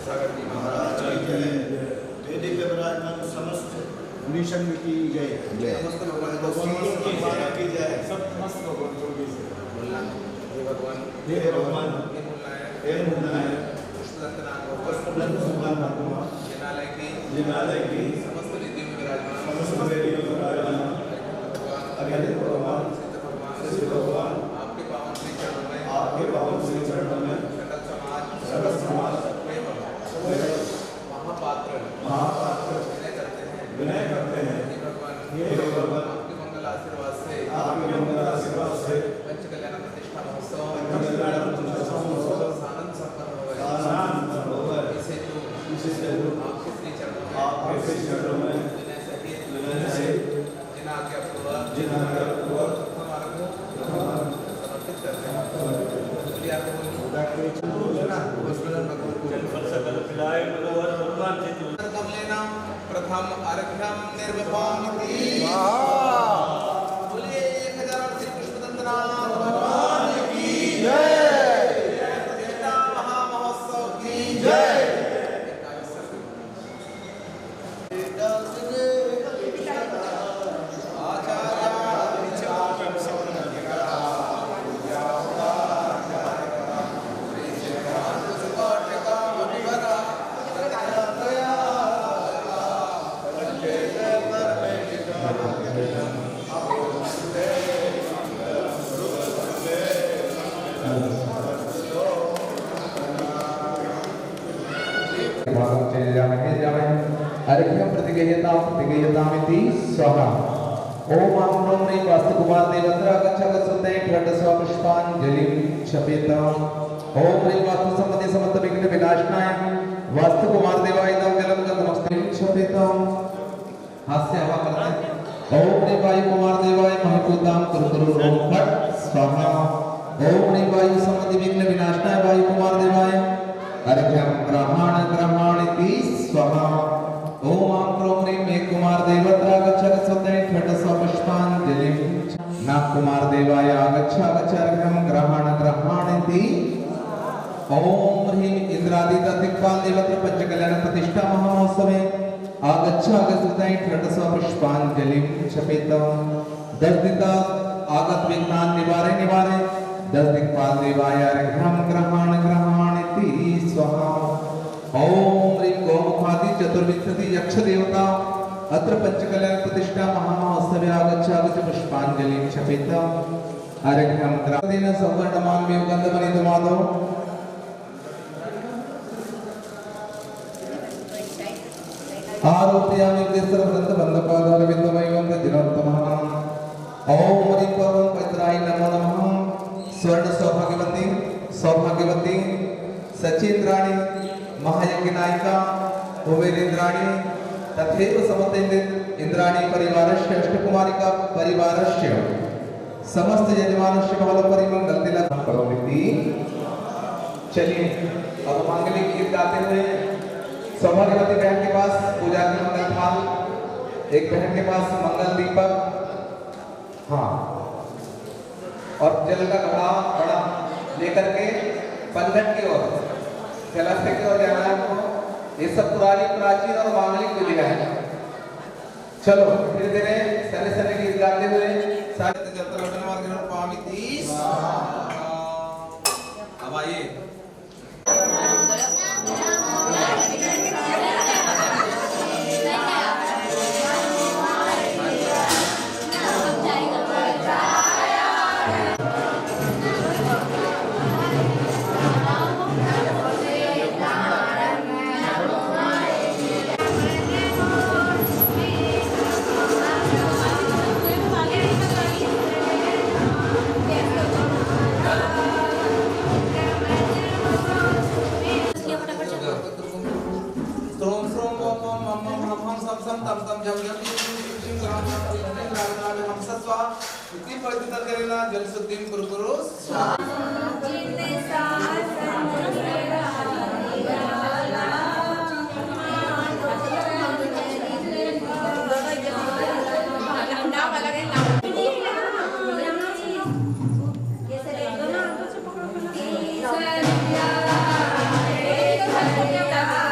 सागर जी महाराज की जय। वेदी पे विराजमान समस्त मुनीशन की जय। समस्त भगवान की जय। समस्त भगवान की जय। हे भगवान, हे भगवान, हे मुन्नायक, जिनालय की समस्त निधि में विराजमान अगले भगवान सिद्ध भगवान आपके पावन श्री चरणों में सकल समाज महापात्र विनय करते हैं। हे भगवान, आपके मंगल आशीर्वाद से पंच कल्याण प्रतिष्ठा महोत्सव आनंद संपन्न होगा। इसे जो आपके श्री चरणों में विनय सहित जिन आज्ञापूर्वक समर्पित करते हैं। प्रथम अर्घ्यम निर्वपामिति। बोलिए 1000 श्री कृष्णचंद्रनाथ भगवान की जय। प्रतिष्ठा महामहोत्सव की जय। अर्घ्यम प्रतिगह्यतामिति स्वाहा। ओम आं ह्रीं वास्तुकुमार देवत्र गच्छगसुते घटस्व पुष्पांजलिं क्षपेताम्। ओम ह्रीं वास्तु संबंधी समस्त विघ्न विनाशनाय वास्तुकुमार देवाय इदं जलं गतमस्ते क्षपेताम्। हास्य हवा करते। ओम ह्रीं वायु कुमार देवाय महभूतां कुरु फट स्वाहा। ओम ह्रीं वायु संबंधी विघ्न विनाशनाय वायु कुमार देवाय अर्घ्यम ग्रहणानिति स्वाहा। ओम आं ह्रीं मेघ कुमार देवत्र गच्छगसुते घटस्व पुष्पांजलिं नाग कुमार देवाय गच्छगच्छर्घ्यं ग्रहणानिति। ओम ह्रीं इंद्रादित्य दिक्पाल देवत्र पंचकल्याण प्रतिष्ठा महामहोत्सवे आगच्छगसुते घटस्व पुष्पांजलिं क्षपेताम्। 10 दिक्का आगत विघ्नान् निवारे 10 दिक्पाल देवाय अर्घ्यं ग्रहणानिति स्वाहा। ओम ह्रीं गोमुखादि चतुर्विंशति यक्ष देवता अत्र पंचकल्याण प्रतिष्ठा महामहोत्सवे आगच्छागच्छ पुष्पांजलिं क्षपेताम्। अर्घ्यं ग्रहणेन सवर्णमाम्यो गन्धमनितमादौ आरोपयामि सर्ववृन्दबन्धपादारविन्दमयं जिनोत्तमः। ओम ह्रीं परमं पवित्राय नमो नमः। स्वर्ण सौभाग्यवती सचेन्द्राणि महायज्ञ नायिका कुबेरेन्द्राणी तथैव समस्त इंद्राणी परिवारस्य अष्टकुमारिका परिवारस्य समस्त यजमानस्य भवल परिमंगल तिलक करोमि। चलिए अब मांगलिक गीत गाते हुए सौभाग्यवती बहन के पास पूजा की मंगल थाल, एक बहन के पास मंगल दीपक, हाँ, और जल का घड़ा बड़ा लेकर के पंडित की ओर जलाशय की ओर जाना है। ये सब पुरानी प्राचीन और मांगलिक विधियां हैं। चलो धीरे धीरे सरे सरे गीत गाते हुए सारे अब आइए। जल शुद्धि कुरु Yeah.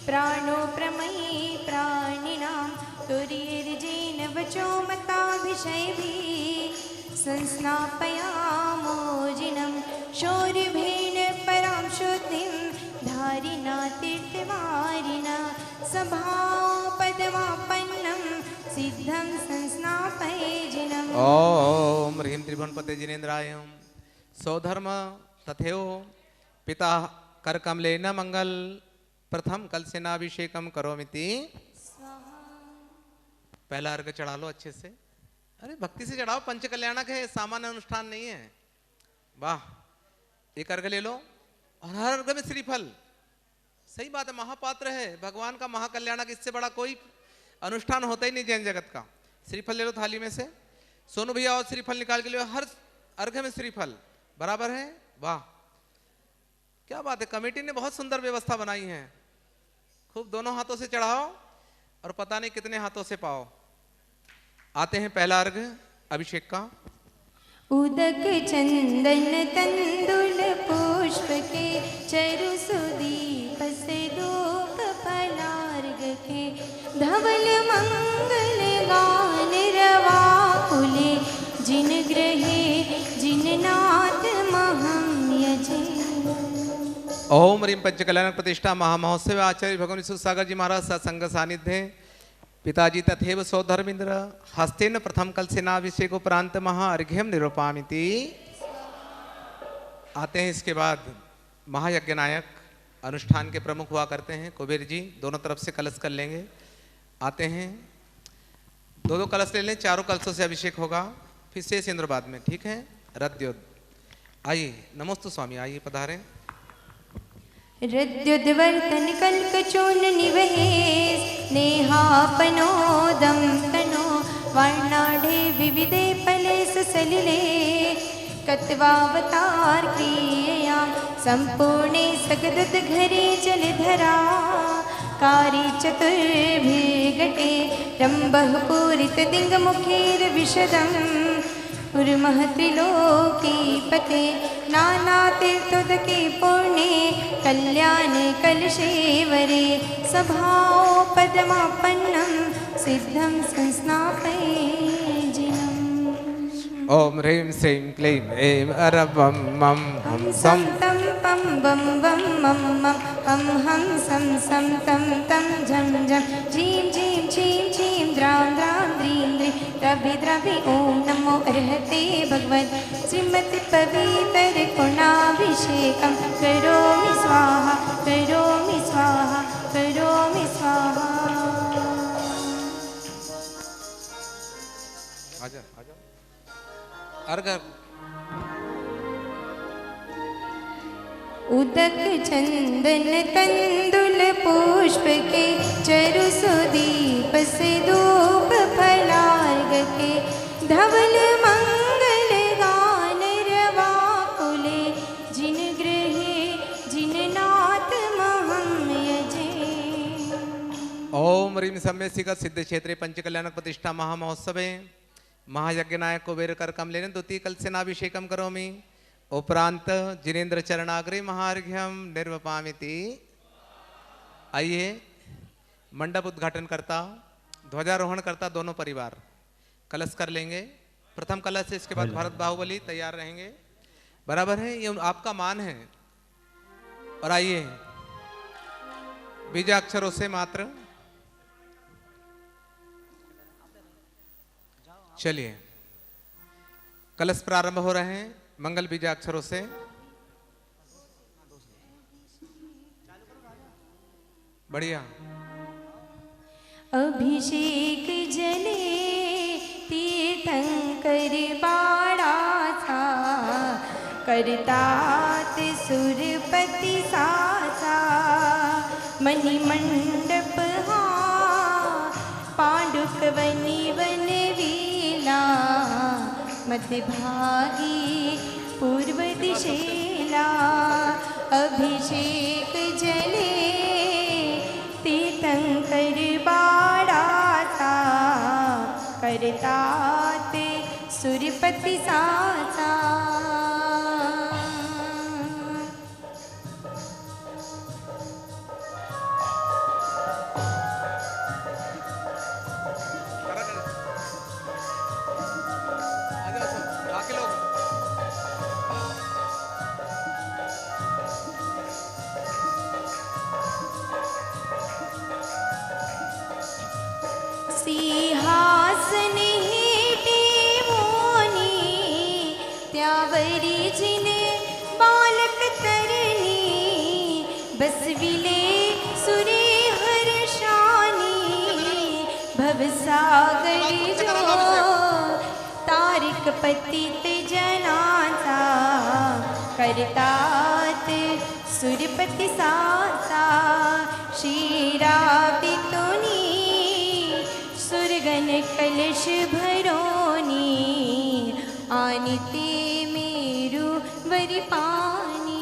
प्राणो प्रमयी प्राणिनां तुरीर्जेन वचो मताभिषैभिः संस्नापयामोजिनं शौर्यभेन परां शुद्धिं धारिणा तीर्थवारिणा सभापदमापन्नं सिद्धं संस्नापयेजिनम्। ओम ह्रीं त्रिभुवनपते जिनेन्द्राय सौधर्म तथेव पिता करकमलेन मंगल प्रथम कलसेनाभिषेकम करोमिति। पहला अर्घ चढ़ा लो अच्छे से। अरे भक्ति से चढ़ाओ, पंच कल्याणक है, सामान्य अनुष्ठान नहीं है। वाह, एक अर्घ ले लो और हर अर्घ में श्रीफल। सही बात है, महापात्र है भगवान का, महाकल्याणक, इससे बड़ा कोई अनुष्ठान होता ही नहीं जैन जगत का। श्रीफल ले लो थाली में से। सोनू भैया और श्रीफल निकाल के लिए, हर अर्घ में श्रीफल बराबर है। वाह क्या बात है, कमेटी ने बहुत सुंदर व्यवस्था बनाई है। खूब दोनों हाथों से चढ़ाओ और पता नहीं कितने हाथों से पाओ। आते हैं पहला अर्घ अभिषेक का। उदक चंदन तंदुल पुष्प के चरु सुदीप से धूप फलार्घ के धवल मंगल गान रवा कुले जिन ग्रहे जिन नाथ महम यजे। ओम ह्रीं पंचकल्याण प्रतिष्ठा महामहोत्सव आचार्य भगवान विश्वसागर जी महाराज सत्संग सानिध्य पिताजी तथैव सौधर्मेन्द्र हस्तेन प्रथम कलसेनाभिषेक उपरांत महाअर्घ्यम निरूपामिति। आते हैं इसके बाद महायज्ञ नायक, अनुष्ठान के प्रमुख हुआ करते हैं कुबेर जी। दोनों तरफ से कलश कर लेंगे। आते हैं, दो दो कलश ले लें, चारों कलशों से अभिषेक होगा। फिर शेष इंद्र बाद में, ठीक है। रद्योद आइए, नमोस्तु स्वामी, आइए पधारें। रद्युद्वर्तन कल्कचूर्ण निवहे नेहापनोदं तनो वर्णाढे विविधे फले ससलिले कत्वावतार क्रियया संपूर्णे सगदत घरे जलधरा कारी चतुर्भिर्गटे रम्भः पूरित दिङ्गमुखैर्विशदम् उर्महत्रिलोकीपते नानातीर्थोदके पूर्णे कल्याणे कलशेवरे सभापदमापन्नं सिद्धं संस्नापयेजिनम् ओम ह्रीं श्रीं क्लीं ऐं अरवं मं हम सं तं पं बं बं मं मं हम सं सं तं तं झं झं झीं झीं छीं छीं द्रां द्रां द्रीं द्रीं द्रभि द्रभि ॐ नमो अर्हते भगवन् श्रीमति पवित्र गुणाभिषेकं करोमि स्वाहा करोमि स्वाहा करोमि स्वाहा। आजा आजा अर्घ उदक चंदन तंदुल पुष्प के चरु सुदीप से धूप फलार्घ के धवल मंगल गान रवा कुले जिन गृहे जिन नाथ महं यजे। ओम ह्रीं सम्यसिका सिद्ध क्षेत्रे पंचकल्याणक प्रतिष्ठा महामहोत्सवे महायज्ञ नायक कुबेर कर कमलेन द्वितीय कलसेनाभिषेकम करोमि उपरांत जिनेन्द्र चरणाग्रे महार्घ्यम निर्वपामिति। आइए मंडप उद्घाटन करता ध्वजारोहण करता दोनों परिवार कलश कर लेंगे। प्रथम कलश से इसके बाद भरत बाहुबली तैयार रहेंगे। बराबर है, ये आपका मान है। और आइए बीजाक्षरों से मात्र चलिए कलश प्रारंभ हो रहे हैं मंगल बीजाक्षरों से। बढ़िया। अभिषेक जले तीर्थंकर बाड़ा था करतात सुरपति सासा मणिमंडप पांडुक वनी वन मध्य भागी पूर्व दिशेला अभिषेक जले तीर्थंकर बाड़ा था करतात सुरपति सासा। सिंहासन हेठे मोनी त्यावरी जिने बालक तरणी बसविले सुरे हर्षानी भवसागर जो तारिक पतित जनाचा करतात सुरपति सासा क्षीराब्दि तुनी सुरगन कलश भरोनी आनिते मेरु वरि पानी।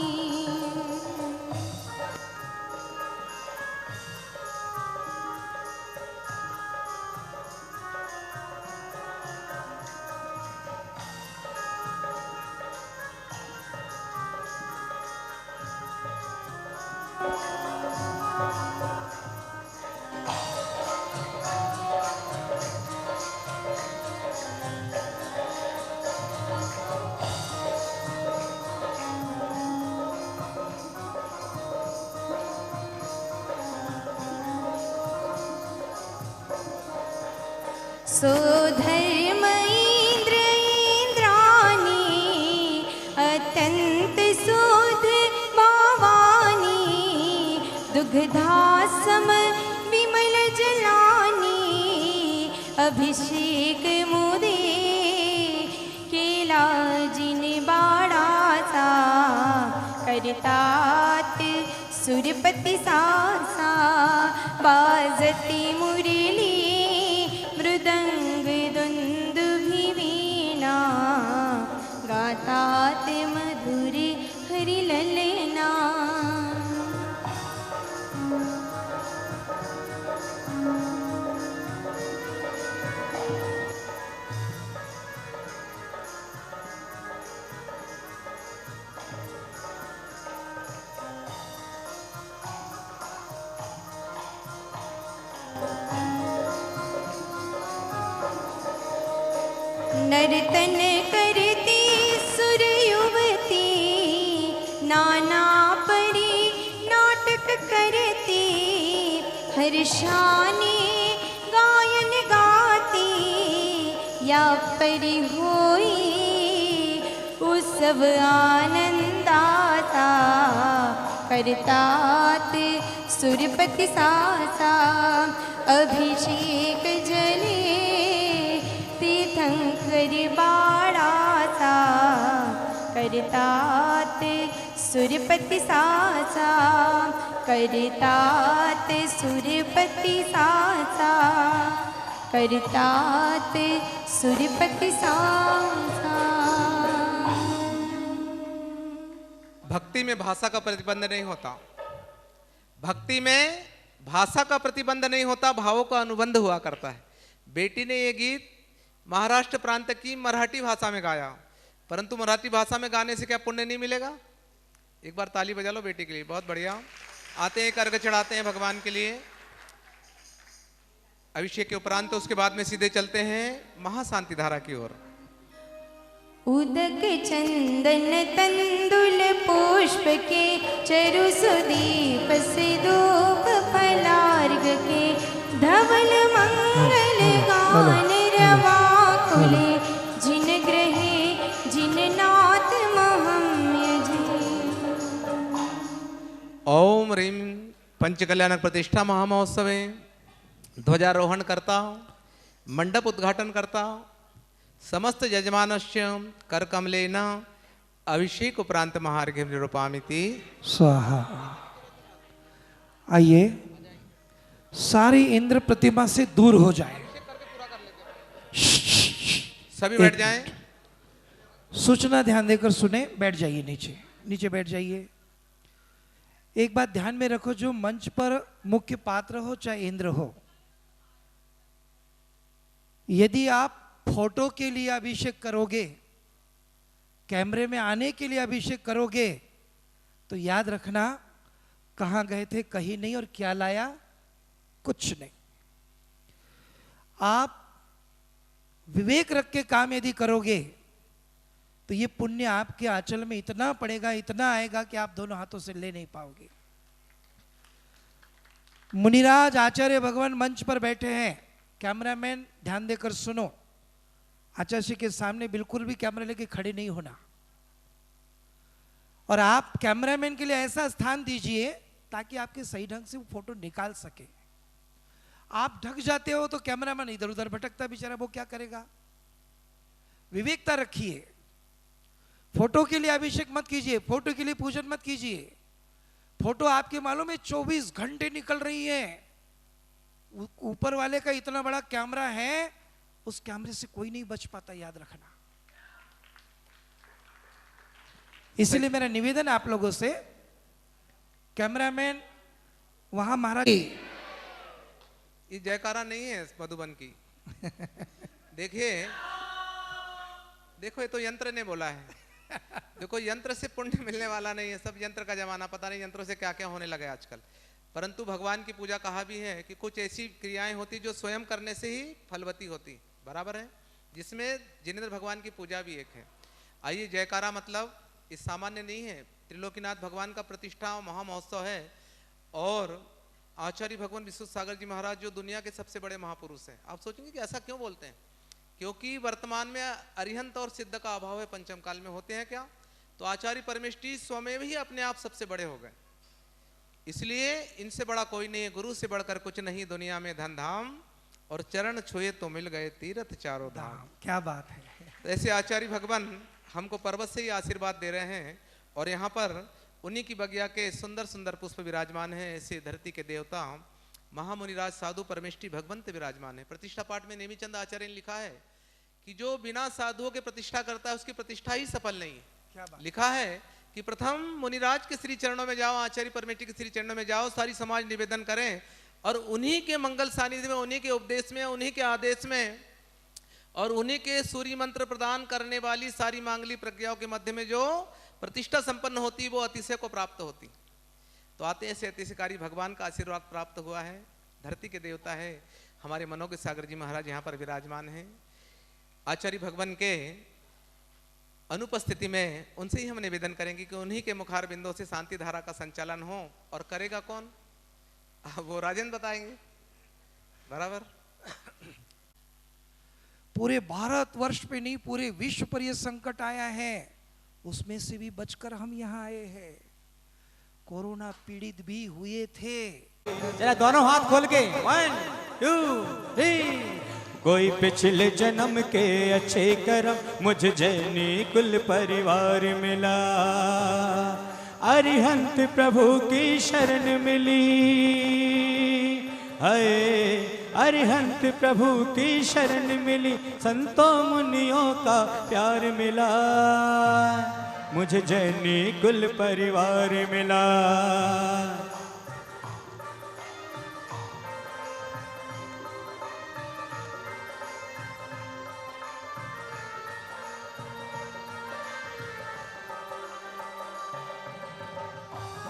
सो धर्म इंद्र इंद्राणी अत्यंत सुध भावानी दुग्धा सम विमल जलानी अभिषेक मुदे केला जिन बाड़ा सा करतात सुरपति सासा बाजती मुरली मृदंग दुंदुभि वीणा गातात मधुर हरि ललना। नर्तन करती सुर युवती नाना परी नाटक करती हर्षानी गायन गाती या परी होई उत्सव आनंदाता करतात सुरपति सासा अभिषेक जले तीर्थंकर बाळाचा करतात सुरपति सासा करतात सुरपति सासा करतात सुरपति सासा। भक्ति में भाषा का प्रतिबंध नहीं होता, भक्ति में भाषा का प्रतिबंध नहीं होता, भावों का अनुबंध हुआ करता है। बेटी ने ये गीत महाराष्ट्र प्रांत की मराठी भाषा में गाया, परंतु मराठी भाषा में गाने से क्या पुण्य नहीं मिलेगा? एक बार ताली बजा लो बेटी के लिए, बहुत बढ़िया। आते हैं, अर्घ चढ़ाते हैं भगवान के लिए अभिषेक के उपरांत, तो उसके बाद में सीधे चलते हैं महाशांति धारा की ओर। उदक चंदन तंदुल पुष्प के चरु सुदीप से धूप फलार्घ के धवल मंगल गान रवा कुले जिन ग्रहे जिन नाथ महम्य जी। ओम ह्रीं पंचकल्याणक प्रतिष्ठा महामहोत्सवे ध्वजारोहण करता हूँ, मंडप उद्घाटन करता हूँ। समस्त यजमानस्य कर कमलेन अभिषेक उपरांत महार्घ्यं निरूपयामि स्वाहा। आइए सारी इंद्र प्रतिमा से दूर हो जाए, सभी बैठ जाएं। सूचना ध्यान देकर सुने, बैठ जाइए, नीचे नीचे बैठ जाइए। एक बात ध्यान में रखो, जो मंच पर मुख्य पात्र हो चाहे इंद्र हो, यदि आप फोटो के लिए अभिषेक करोगे, कैमरे में आने के लिए अभिषेक करोगे, तो याद रखना कहां गए थे कहीं नहीं, और क्या लाया कुछ नहीं। आप विवेक रख के काम यदि करोगे तो ये पुण्य आपके आंचल में इतना पड़ेगा, इतना आएगा कि आप दोनों हाथों से ले नहीं पाओगे। मुनिराज आचार्य भगवान मंच पर बैठे हैं, कैमरामैन ध्यान देकर सुनो। आचार्य जी के सामने बिल्कुल भी कैमरा लेके खड़े नहीं होना, और आप कैमरामैन के लिए ऐसा स्थान दीजिए ताकि आपके सही ढंग से वो फोटो निकाल सके। आप ढक जाते हो तो कैमरामैन इधर उधर भटकता बेचारा, वो क्या करेगा? विवेकता रखिए। फोटो के लिए अभिषेक मत कीजिए, फोटो के लिए पूजन मत कीजिए। फोटो आपके मालूम है 24 घंटे निकल रही है। ऊपर वाले का इतना बड़ा कैमरा है, उस कैमरे से कोई नहीं बच पाता, याद रखना। इसलिए मेरा निवेदन आप लोगों से, कैमरामैन वहां महाराज, ये जयकारा नहीं है मधुबन की। देखिए, देखो ये तो यंत्र ने बोला है। देखो यंत्र से पुण्य मिलने वाला नहीं है, सब यंत्र का जमाना, पता नहीं यंत्रों से क्या क्या होने लगे आजकल। परंतु भगवान की पूजा कहा भी है कि कुछ ऐसी क्रियाएं होती जो स्वयं करने से ही फलवती होती, बराबर है, जिसमें जिनेंद्र भगवान की पूजा भी एक है। आइए, जयकारा मतलब इस सामान्य नहीं है, त्रिलोकीनाथ भगवान का प्रतिष्ठा महामहोत्सव है। और आचार्य भगवान विश्वनाथ सागर जी महाराज जो दुनिया के सबसे बड़े महापुरुष हैं। आप सोचेंगे कि ऐसा क्यों बोलते हैं? क्योंकि वर्तमान में अरिहंत और सिद्ध का अभाव है, पंचम काल में होते हैं क्या? तो आचार्य परमेष्ठी स्वयं ही अपने आप सबसे बड़े हो गए, इसलिए इनसे बड़ा कोई नहीं है, गुरु से बढ़कर कुछ नहीं दुनिया में धन धाम, और चरण छुए तो मिल गए तीर्थ चारों धाम। क्या बात है। तो ऐसे आचार्य भगवान हमको पर्वत से ही आशीर्वाद दे रहे हैं। और यहाँ पर उन्हीं की बगिया के सुंदर सुंदर पुष्प विराजमान हैं। ऐसे धरती के देवता महामुनिराज साधु परमेष्टि भगवंत विराजमान है। प्रतिष्ठा पाठ में नेमीचंद आचार्य ने लिखा है कि जो बिना साधुओं के प्रतिष्ठा करता है उसकी प्रतिष्ठा ही सफल नहीं है। क्या बात? लिखा है कि प्रथम मुनिराज के श्री चरणों में जाओ, आचार्य परमेष्टि के श्री चरणों में जाओ, सारी समाज निवेदन करें और उन्हीं के मंगल सानिध्य में, उन्हीं के उपदेश में, उन्हीं के आदेश में और उन्हीं के सूर्य मंत्र प्रदान करने वाली सारी मांगली प्रज्ञाओं के मध्य में जो प्रतिष्ठा संपन्न होती वो अतिशय को प्राप्त होती। तो आते ऐसे अतिशयकारी भगवान का आशीर्वाद प्राप्त हुआ है। धरती के देवता है हमारे मनों के सागर जी महाराज यहाँ पर विराजमान हैं। आचार्य भगवान के अनुपस्थिति में उनसे ही हम निवेदन करेंगे कि उन्हीं के मुखार बिंदों से शांति धारा का संचालन हो। और करेगा कौन? वो राजेंद्र बताएंगे। बराबर। पूरे भारतवर्ष पे नहीं, पूरे विश्व पर यह संकट आया है, उसमें से भी बचकर हम यहाँ आए हैं। कोरोना पीड़ित भी हुए थे। जरा दोनों हाथ खोल के 1 2 3। कोई पिछले जन्म के अच्छे कर्म मुझ जैनी कुल परिवार मिला, अरिहंत प्रभु की शरण मिली, हाय अरिहंत प्रभु की शरण मिली, संतों मुनियों का प्यार मिला, मुझे जैनी कुल परिवार मिला।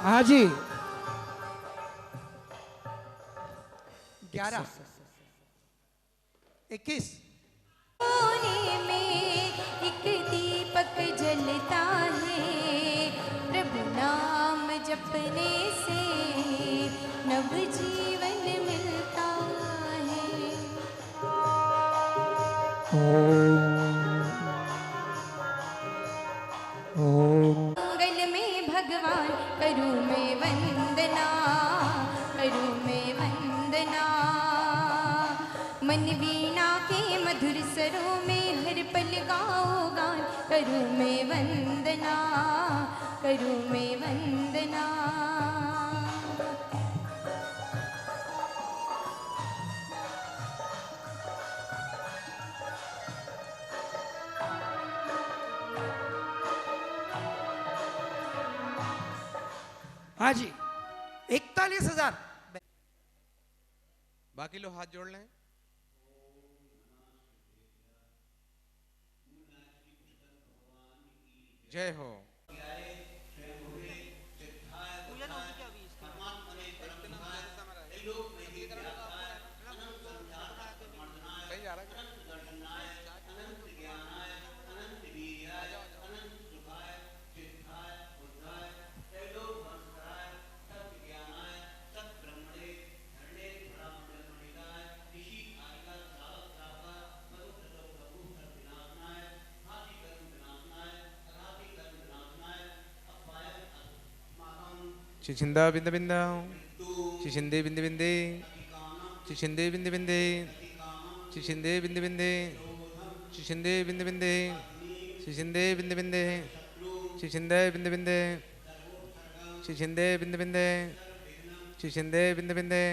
हाँ जी। 11 21 कोने में एक दीपक जलता है, प्रभु नाम जपने से नव जीवन मिलता है। मंगल में भगवान करूँ मैं वंदना, करूँ मैं वंदना, मन वीणा के मधुर स्वरों में हर पल गाओ गान, करूँ मैं वंदना, करूँ मैं वंदना। हाँ जी। 41,000। बाकी लोग हाथ जोड़ लें। जय हो। चिचिंदा बिंद बिंद, चिचिंदे बिंद बिंदे, चिचिंदे बिंद बिंदे, चिचिंदे बिंद बिंदे, चिचिंदे बिंद बिंदे, चिचिंदे बिंद बिंदे, चिचिंदे बिंद बिंदे, चिचिंदे बिंद बिंदे, चिचिंदे बिंद बिंदे,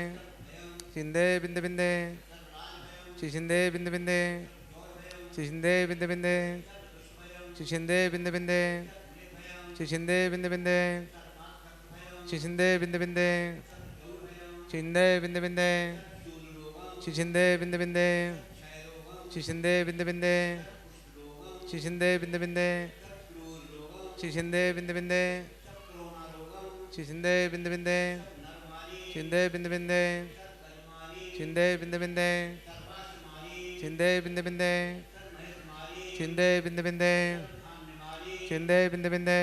चिंदे बिंद बिंदे, चिचिंदे बिंद बिंदे, चिचिंदे बिंद बिंदे, चिचिंदे बिंद बिंदे, चिचिंदे बिंद बिंदे, चिचिंदे बिंद बिंदे, चिंदे बिंद बिंदे, चिचिंदे बिंद बिंदे, चिचिंदे बिंद बिंदे, चिचिंदे बिंद बिंदे, चिचिंदे बिंद बिंदे, चिचिंदे बिंद बिंदे, चिंदे बिंद बिंदे, चिंदे बिंद बिंदे, चिंदे बिंद बिंदे, चिंदे बिंद बिंदे, चिंदे बिंद बिंदे,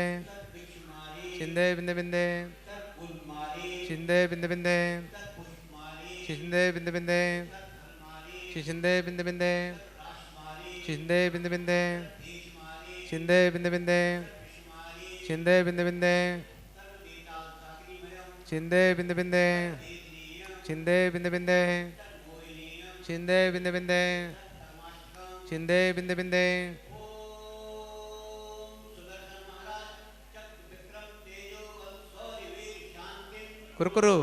चिंदे बिंद बिंदे, चिंदे बिंद बिंदे, चिंदे बिंद बिंदे, चिंदे बिंद बिंदे, चिंदे बिंद बिंदे, चिंदे बिंद बिंदे, चिंदे बिंद बिंदे, चिंदे बिंद बिंदे, चिंदे बिंद बिंदे, चिंदे बिंद बिंदे, चिंदे बिंद बिंदे। कुरकुरु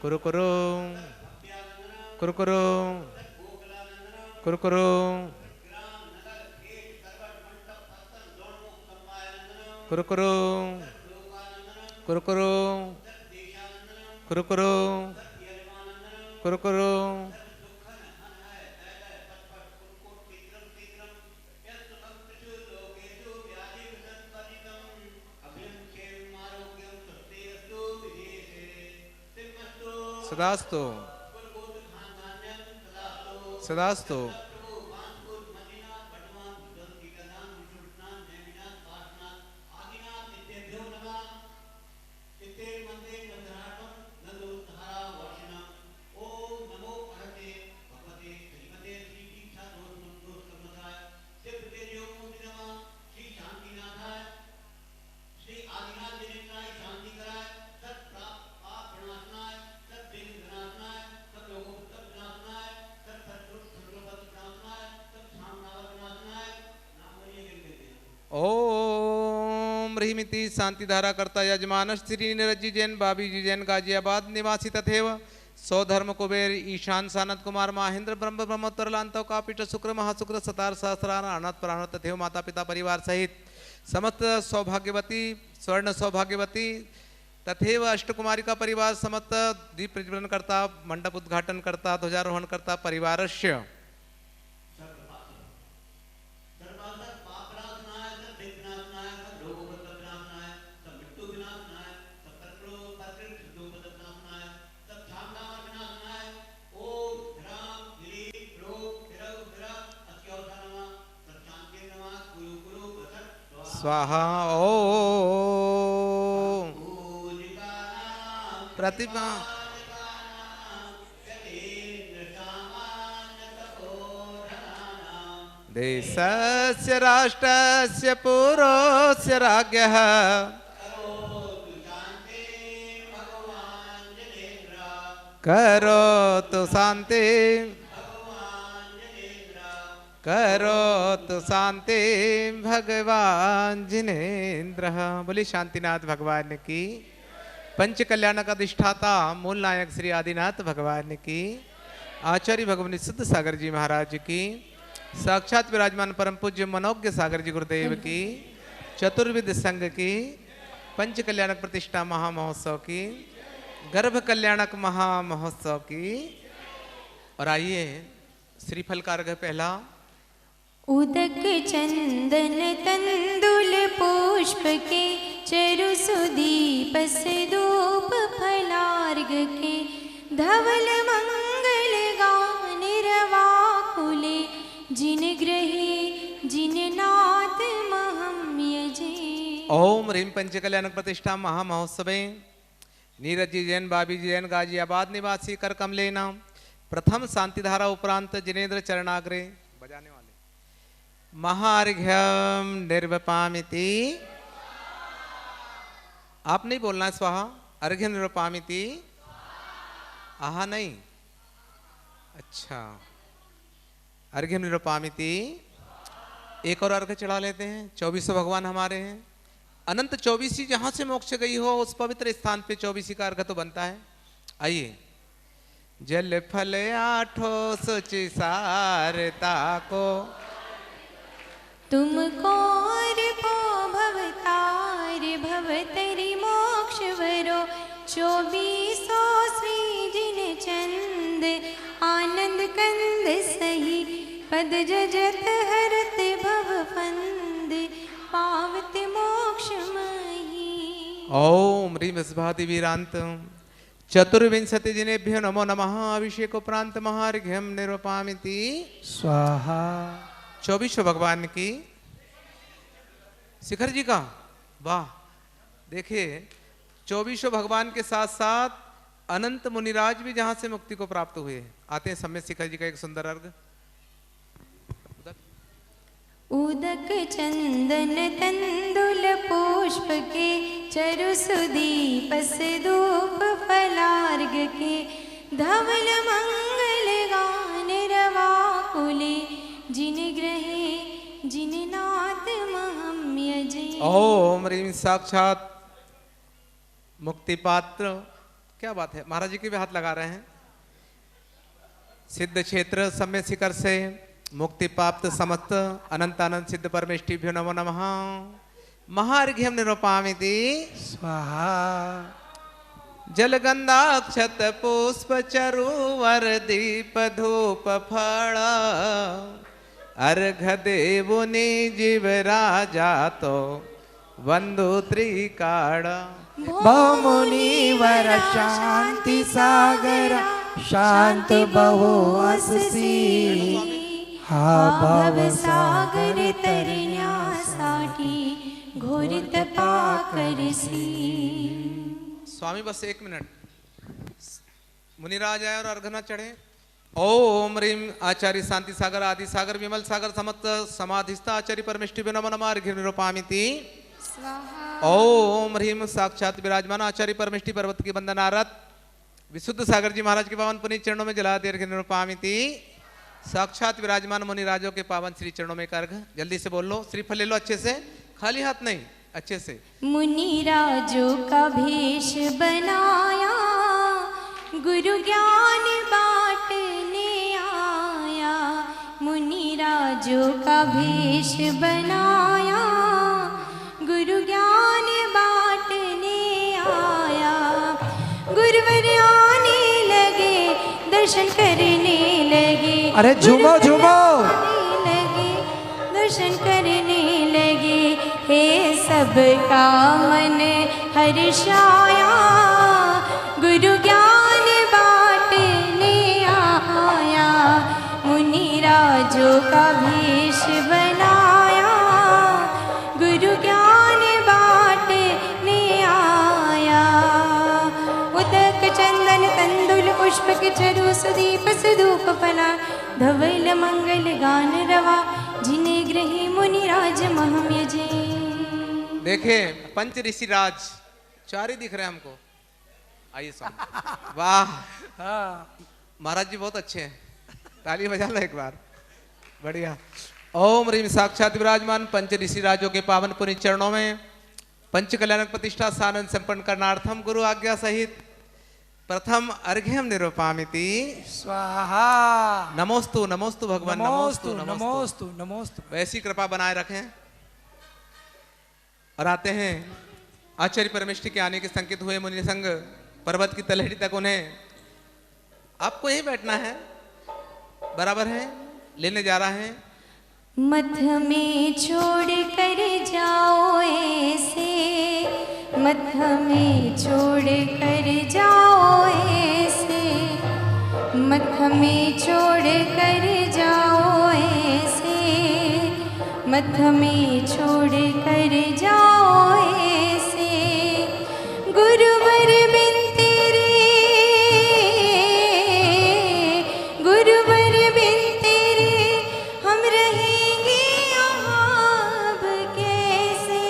कुरकुरु कुरकुरु कुरकुरु कुरकुरु कुरकुरु कुरकुरु कुरकुरु सदास्तु सदास्तु ओम ह्रीमिति शांति धारा करता यजमान श्री नीरज जैन बाबी जी जैन गाजियाबाद निवासी तथेव सौधर्म कुबेर ईशान सानत कुमार महेंद्र ब्रह्म ब्रह्मोत्तरलांत कापीठ शुक्र महाशुक्र सतार सहस्रार अनंत प्राणत तथेव माता पिता परिवार सहित समस्त सौभाग्यवती स्वर्ण सौभाग्यवती तथेव अष्टकुमारी का परिवार समस्त दीप प्रज्वलन करता मंडप उद्घाटन करता ध्वजारोहण करता परिवारस्य स्वाहा ओम प्रतिभा देशस्य राष्ट्रस्य पुरोस्य राज्ञः करोतु शांति करोतु शांति भगवान जिनेन्द्र। बोली शांतिनाथ भगवान की, पंच कल्याण का अधिष्ठाता मूल नायक श्री आदिनाथ भगवान की, आचार्य भगवान सिद्ध सागर जी महाराज की, साक्षात विराजमान परम पूज्य मनोज्ञ सागर जी गुरुदेव की, चतुर्विद संघ की, पंच कल्याणक प्रतिष्ठा महामहोत्सव की, गर्भ कल्याणक महामहोत्सव की। और आइए श्रीफल का अर्घ पहला। उदक चंदन तंदुल पुष्प के चरु सुदीप धूप फलार्घ के धवल मंगल गान रवाकुले जिन ग्रहे जिन नाथ महम्यजे। ओम ह्रीम पंचकल्याणक प्रतिष्ठा महामहोत्सवे नीरज जी जैन बाबी जी जैन गाजियाबाद निवासी कर कमलेना प्रथम शांतिधारा उपरांत जिनेन्द्र चरणाग्रे बजाने वाले महार्घ्यम निर्वपामिति। आप नहीं बोलना है स्वाहा, अर्घ्य निर्वपामिति। आहा नहीं, अच्छा अर्घ्य निर्वपामिति। एक और अर्घ्य चढ़ा लेते हैं। 24 भगवान हमारे हैं। अनंत 24 जहां से मोक्ष गई हो उस पवित्र स्थान पे 24 का अर्घ्य तो बनता है। आइए। जल फल आठो सुचि सारता को तुमको को भवतार भवतरि मोक्ष वरो 24 श्री जिन चंद आनंद कंद सही पद जजत हरत भव फंद पावत मोक्ष मही। ओम ह्रीम स्भाति वीरांत चतुर्विंशति जिनेभ्यो नमो नमः। अभिषेक उपरांत महार्घ्यम निर्वपामिति स्वाहा। 24 भगवान की। शिखर जी का वाह, देखिए 24 भगवान के साथ साथ अनंत मुनिराज भी जहां से मुक्ति को प्राप्त हुए। आते हैं सम्यक शिखर जी का एक सुंदर अर्घ। उदक चंदन तंदुल पुष्प के चरु सुदीप धूप फलार्घ के धवल मंगल गान रवाकुले जिन ग्रहे जिन नाथ महम्यजे। ओम ह्रीम साक्षात मुक्ति पात्र, क्या बात है, महाराज जी के भी हाथ लगा रहे हैं। सिद्ध क्षेत्र सम्य शिखर से मुक्ति प्राप्त समस्त अनंतानंद सिद्ध परमेष्टिभ्यो नमो नमः। महार्घ्यम निरूपामिति स्वाहा। जलगंधाक्षत पुष्प चरुवर दीप धूप फल अर्घ देवुनि जीव राजा तो वंदु त्रिकाण। मुनिवर शांति सागर शांत बहु अससी हा भव सागर तरण्यासाठी घोर तपा करसी। स्वामी बस 1 मिनट, मुनिराज आए और अर्घ न चढ़े। ओम ह्रीम आचार्य शांति सागर आदि सागर विमल सागर समस्त समाधिस्था आचार्य परमेष्टिभ्यो नमो नमः। अर्घ्य निरूपामिति ओम ह्रीम साक्षात विराजमान आचार्य परमेष्टि पर्वत की वंदनारत विशुद्ध सागर जी महाराज के पावन पुनीत चरणों में जला दे अर्घ्य निरूपामिति। साक्षात विराजमान मुनिराजों के पावन श्री चरणों में अर्घ। जल्दी से बोल लो, श्रीफल ले लो अच्छे से, खाली हाथ नहीं, अच्छे से। मुनिराजों का भेष बनाया गुरु ज्ञान बांटने आया। मुनिराजों का भेष बनाया गुरु ज्ञान बांटने आया। गुरुवर आने लगे दर्शन करने लगे। अरे झूमो झूमो, लगे दर्शन करने लगे। हे सबका मन हर्षाया गुरु ज्ञान बांटने आया। मुनिराजों का भेष बनाया गुरु ज्ञान बांटने आया। उदक चंदन तंदुल पुष्पक चरु सुदीप सुधूप फला धवल मंगल गान रवा जिन्हें ग्रही मुनिराज महम यजे। देखे पंच ऋषि राज 4 ही दिख रहे हैं हमको। आइए स्वामी। वाह महाराज जी बहुत अच्छे हैं, ताली बजा लो एक बार, बढ़िया। ओम ह्रीम साक्षात विराजमान पंच ऋषि राजों के पावन पुनीत चरणों में पंच कल्याणक प्रतिष्ठा सानंद संपन्न करनार्थम गुरु आज्ञा सहित प्रथम अर्घ्यम निरूपामिति स्वाहा। नमोस्तु नमोस्तु भगवान, नमोस्तु नमोस्तु नमोस्तु। वैसी कृपा बनाए रखें। और आते हैं आचार्य परमेष्टि के आने के संकेत हुए मुनि संग पर्वत की तलहटी तक उन्हें आपको यहीं बैठना है, बराबर है, लेने जा रहा है। मथ में छोड़ कर जाओ ऐसे, मथ में छोड़ कर जाओ ऐसे, मथ में छोड़ कर जाओ ऐसे, मथ में छोड़ कर जाओ ऐसे। गुरुवर बिन तेरे, गुरुवर बिन तेरे हम रहेंगे यहाँ अब कैसे।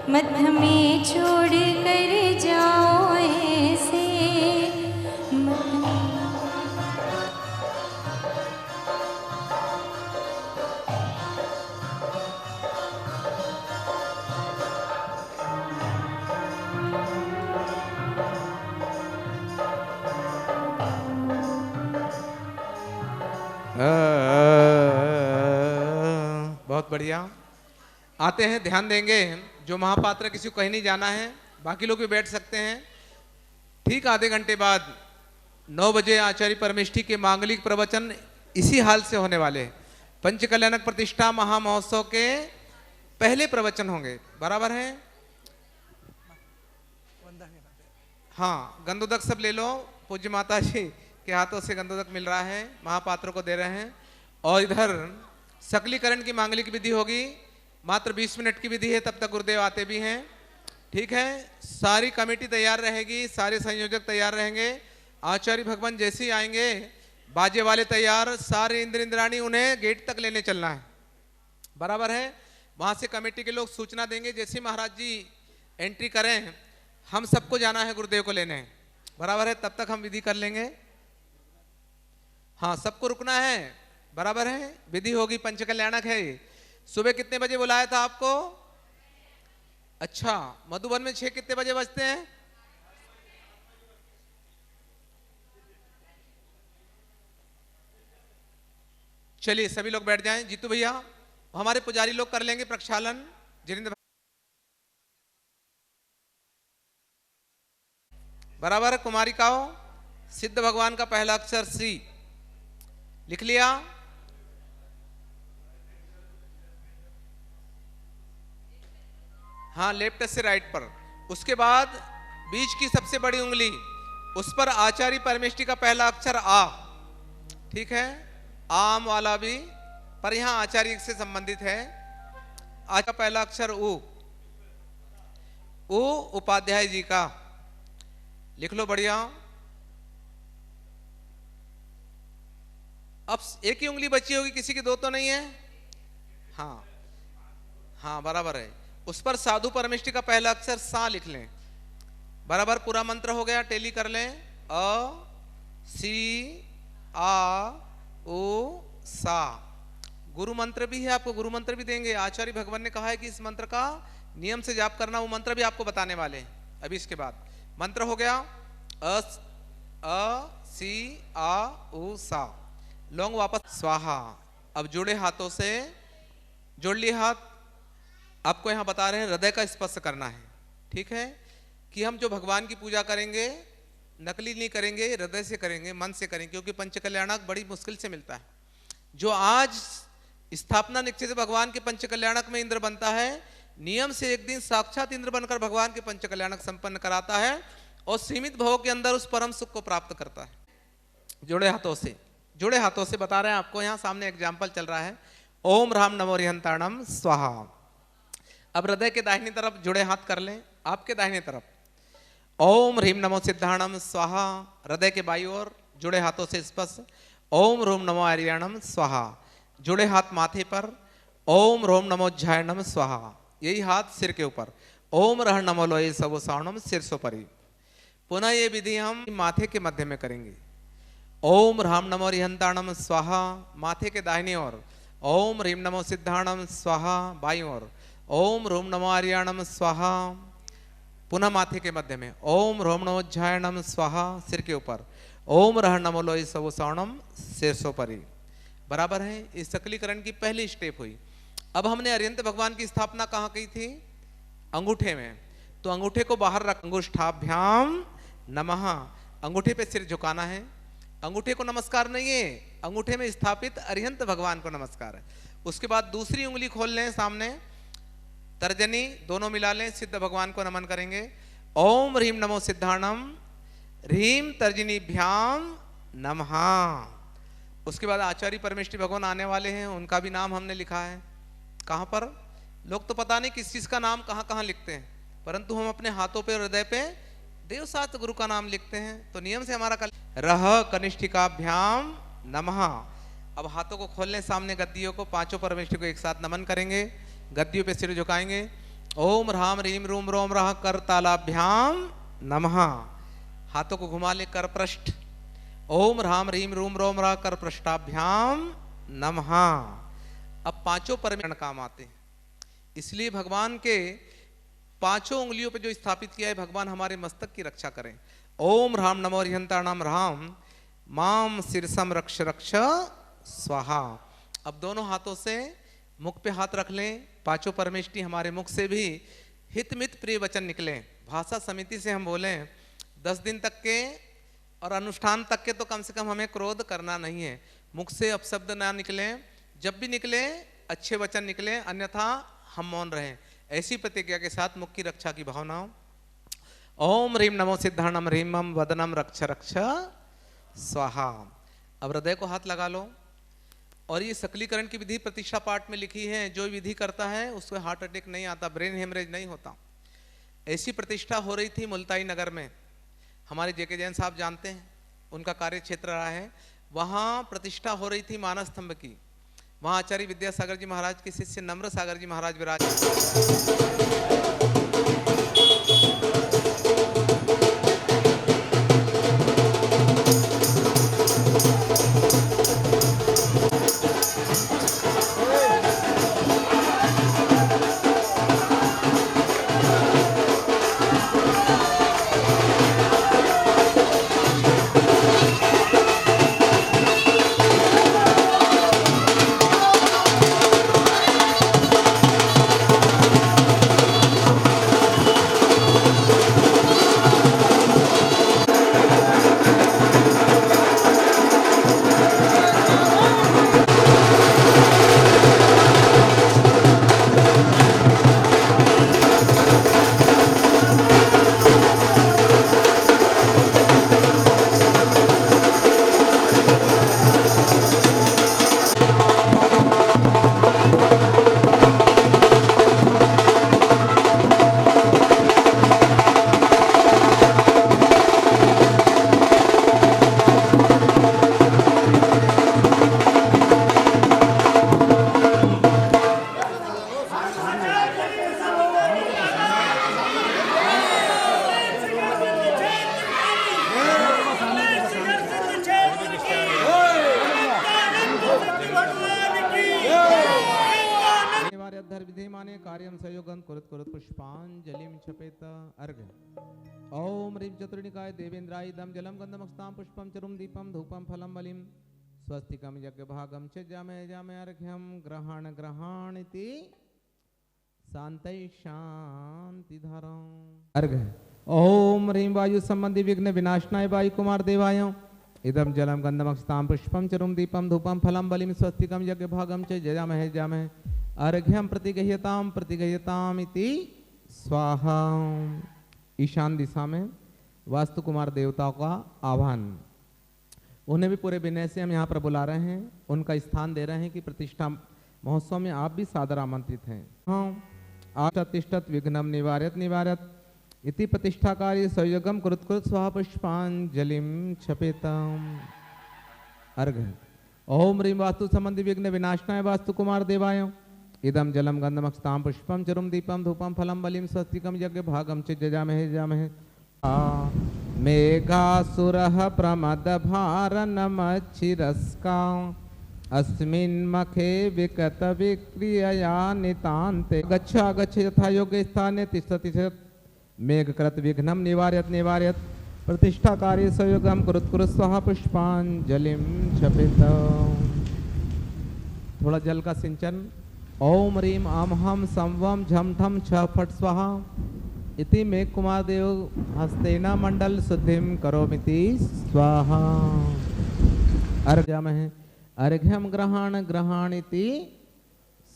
मथ में छोड़ कर जाओ ऐसे, बहुत बढ़िया। आते हैं, ध्यान देंगे। जो महापात्र किसी को कहीं नहीं जाना है, बाकी लोग भी बैठ सकते हैं। ठीक आधे घंटे बाद 9 बजे आचार्य परमेष्टि के मांगलिक प्रवचन इसी हाल से होने वाले हैं। पंच कल्याणक प्रतिष्ठा महामहोत्सव के पहले प्रवचन होंगे, बराबर है। हाँ, गंधोदक सब ले लो, पूज्य माता जी के हाथों से गंधोदक मिल रहा है, महापात्रों को दे रहे हैं। और इधर सकलीकरण की मांगलिक विधि होगी, मात्र 20 मिनट की विधि है, तब तक गुरुदेव आते भी हैं। ठीक है, सारी कमेटी तैयार रहेगी, सारे संयोजक तैयार रहेंगे। आचार्य भगवान जैसे ही आएंगे, बाजे वाले तैयार, सारे इंद्र इंद्राणी, उन्हें गेट तक लेने चलना है, बराबर है। वहां से कमेटी के लोग सूचना देंगे, जैसे ही महाराज जी एंट्री करें, हम सबको जाना है गुरुदेव को लेने, बराबर है। तब तक हम विधि कर लेंगे। हाँ, सबको रुकना है, बराबर है। विधि होगी, पंच कल्याणक है। सुबह कितने बजे बुलाया था आपको? अच्छा, मधुबन में 6 कितने बजे बजते हैं? चलिए सभी लोग बैठ जाएं। जीतू भैया, हमारे पुजारी लोग कर लेंगे प्रक्षालन। जिनेंद्र बराबर। कुमारिकाओं, सिद्ध भगवान का पहला अक्षर सी लिख लिया। हाँ, लेफ्ट से राइट पर। उसके बाद बीच की सबसे बड़ी उंगली, उस पर आचार्य परमेष्टि का पहला अक्षर आ। ठीक है, आम वाला भी, पर यहां आचार्य से संबंधित है। आज का पहला अक्षर उ उपाध्याय जी का लिख लो। बढ़िया। अब एक ही उंगली बची होगी, किसी की दो तो नहीं है। हाँ हाँ बराबर है। उस पर साधु परमेष्टि का पहला अक्षर सा लिख लें। बराबर, पूरा मंत्र हो गया। टेली कर लें। अ सी आ ओ सा। गुरु मंत्र भी है, आपको गुरु मंत्र भी देंगे। आचार्य भगवान ने कहा है कि इस मंत्र का नियम से जाप करना, वो मंत्र भी आपको बताने वाले हैं अभी इसके बाद। मंत्र हो गया अ सी आ उ सा। लौंग वापस स्वाहा। अब जुड़े हाथों से जोड़ लिए हाथ। आपको यहां बता रहे हैं हृदय का स्पर्श करना है। ठीक है, कि हम जो भगवान की पूजा करेंगे नकली नहीं करेंगे, हृदय से करेंगे, मन से करेंगे, क्योंकि पंचकल्याणक बड़ी मुश्किल से मिलता है। जो आज स्थापना निश्चित भगवान के पंचकल्याणक में इंद्र बनता है, नियम से एक दिन साक्षात इंद्र बनकर भगवान के पंचकल्याणक संपन्न कराता है और सीमित भाव के अंदर उस परम सुख को प्राप्त करता है। जोड़े हाथों से बता रहे हैं आपको। यहां सामने एग्जाम्पल चल रहा है। ओम राम नमो रिहंताणम स्वाहा। अब हृदय के दाहिनी तरफ जुड़े हाथ कर लें। आपके दाहिने तरफ ओम ह्रीम नमो सिद्धाणम स्वाहा। हृदय के बाई ओर जुड़े हाथों से स्पर्श। ओम रोम नमो आर्याणम स्वाहा। जुड़े हाथ माथे पर। ओम रोम नमो ज्यायनम स्वाहा। यही हाथ सिर के ऊपर। ओम रह नमो लोये सबो सावणम शीर्षोपरि। पुनः ये विधि हम माथे के मध्य में करेंगे। ओम राम नमो रिहंताणम स्वाहा माथे के दाहिनी ओर। ओम ह्रीम नमो सिद्धाणम स्वाहा बाईं ओर। ओम रोम नमो आर्याणम स्वाहा पुनः माथे के मध्य में। ओम रोम नमो ज्यायनम स्वाहा सिर के ऊपर। ओम रह नमो लोये सबो सावणम शीर्षोपरि। बराबर है। इस सकलीकरण की पहली स्टेप हुई। अब हमने अरिहंत भगवान की स्थापना कहाँ की थी? अंगूठे में। तो अंगूठे को बाहर रख। अंगुष्ठाभ्याम नमः। अंगूठे पे सिर झुकाना है। अंगूठे को नमस्कार नहीं है, अंगूठे में स्थापित अरिहंत भगवान को नमस्कार है। उसके बाद दूसरी उंगली खोल लें सामने, तर्जनी दोनों मिला लें, सिद्ध भगवान को नमन करेंगे। ओम ह्रीम नमो सिद्धाणम ह्रीम तर्जनीभ्याम नमः। उसके बाद आचार्य परमेष्टि भगवान आने वाले हैं, उनका भी नाम हमने लिखा है। कहाँ पर? लोग तो पता नहीं किस चीज का नाम कहाँ कहाँ लिखते हैं, परंतु हम अपने हाथों पे हृदय पे देवसात गुरु का नाम लिखते हैं। तो नियम से हमारा रह कनिष्ठिकाभ्याम नमः। अब हाथों को खोल लें सामने गद्दियों को, पांचों परमेष्टि को एक साथ नमन करेंगे। गद्दियों पे सिर झुकाएंगे। ओम राम रीम रूम रोम रह कर तालाभ्याम नमः। हाथों को घुमा ले कर पृष्ठ। ओम राम रीम रूम रोम रह कर पृष्ठाभ्याम नमः। अब पांचों परमेष्टि काम आते हैं, इसलिए भगवान के पांचों उंगलियों पे जो स्थापित किया है, भगवान हमारे मस्तक की रक्षा करें। ओम राम नमो रिहंताणाम राम माम शीर्षम रक्ष रक्ष स्वाहा। अब दोनों हाथों से मुख पे हाथ रख लें। पांचों परमेष्टि हमारे मुख से भी हित मित प्रिय वचन निकले। भाषा समिति से हम बोलें 10 दिन तक के और अनुष्ठान तक के, तो कम से कम हमें क्रोध करना नहीं है। मुख से अपशब्द ना निकले, जब भी निकले अच्छे वचन निकले, अन्यथा हम मौन रहें। ऐसी प्रतिज्ञा के साथ मुख की रक्षा की भावना। ओम ह्रीम नमो सिद्धाणम ह्रीमम वदनम रक्ष रक्ष स्वाहा। अब हृदय को हाथ लगा लो। और ये सकलीकरण की विधि प्रतिष्ठा पाठ में लिखी है। जो विधि करता है उसको हार्ट अटैक नहीं आता, ब्रेन हेमरेज नहीं होता। ऐसी प्रतिष्ठा हो रही थी मुल्ताई नगर में। हमारे जेके जैन साहब जानते हैं, उनका कार्य क्षेत्र रहा है। वहाँ प्रतिष्ठा हो रही थी मानस स्तंभ की। वहाँ आचार्य विद्यासागर जी महाराज के शिष्य नम्र सागर जी महाराज विराज। निर्माणे कार्यं संयोगं कुरुत कुरुत पुष्पांजलिं क्षपेत अर्घ ओम ह्रीं चतुर्णिकाय देवेन्द्राय इदं जलं गन्धमक्षतां पुष्पं चरुं दीपं धूपं फलं बलिं स्वस्तिकं यज्ञभागं च जामे जामे अर्घ्यं ग्रहण ग्रहाणिति शान्तै शान्तिधारं अर्घ ओम ह्रीं वायु संबंधी विघ्न विनाशनाय वायु कुमार देवाय इदं जलं गन्धमक्षतां पुष्पं चरुं दीपं धूपं फलं बलिं स्वस्तिकं यज्ञभागं च जयामहे जामहे अर्घ्यं प्रतिगह्यताम् इति स्वाहा। ईशान दिशा में वास्तु कुमार देवताओं का आह्वान, उन्हें भी पूरे विनय से हम यहाँ पर बुला रहे हैं, उनका स्थान दे रहे हैं कि प्रतिष्ठा महोत्सव में आप भी सादर आमंत्रित हैं। हाँ आतिष्ठत विघ्नम निवार्यत निवार्यत इति प्रतिष्ठा कार्य संयोगम कुरुत कुरुत स्वाहा पुष्पांजलिं क्षपेतम् अर्घ ओम ह्रीं वास्तु संबंधी विघ्न विनाशनाय वास्तु कुमार देवाय इदं जलं गन्धमक्षतां पुष्पं चरुं दीपं धूपं फलं बलिं स्वस्तिकं यज्ञभागं च जजामहे जामहे मेघासुरः प्रमदभारनमच्छिरस्का अस्मिन् मखे विकत विक्रियया नितान्ते गच्छ गच्छ यथा योग्य स्थाने तिष्ठति मेघकृत विघ्नं निवार्यत निवार्यत प्रतिष्ठा कार्य संयोगं कुरुत कुरुत स्वाहा पुष्पांजलिं क्षपेत। थोड़ा जल का सिंचन ओम ह्रीं आम हम संवम झम ठम छ फट स्वाहा इति मेघ कुमार देव हस्तेना मंडल शुद्धिं करोमिति स्वाहा अर्घ्यामहे अर्घ्यम ग्रहण ग्रहणिति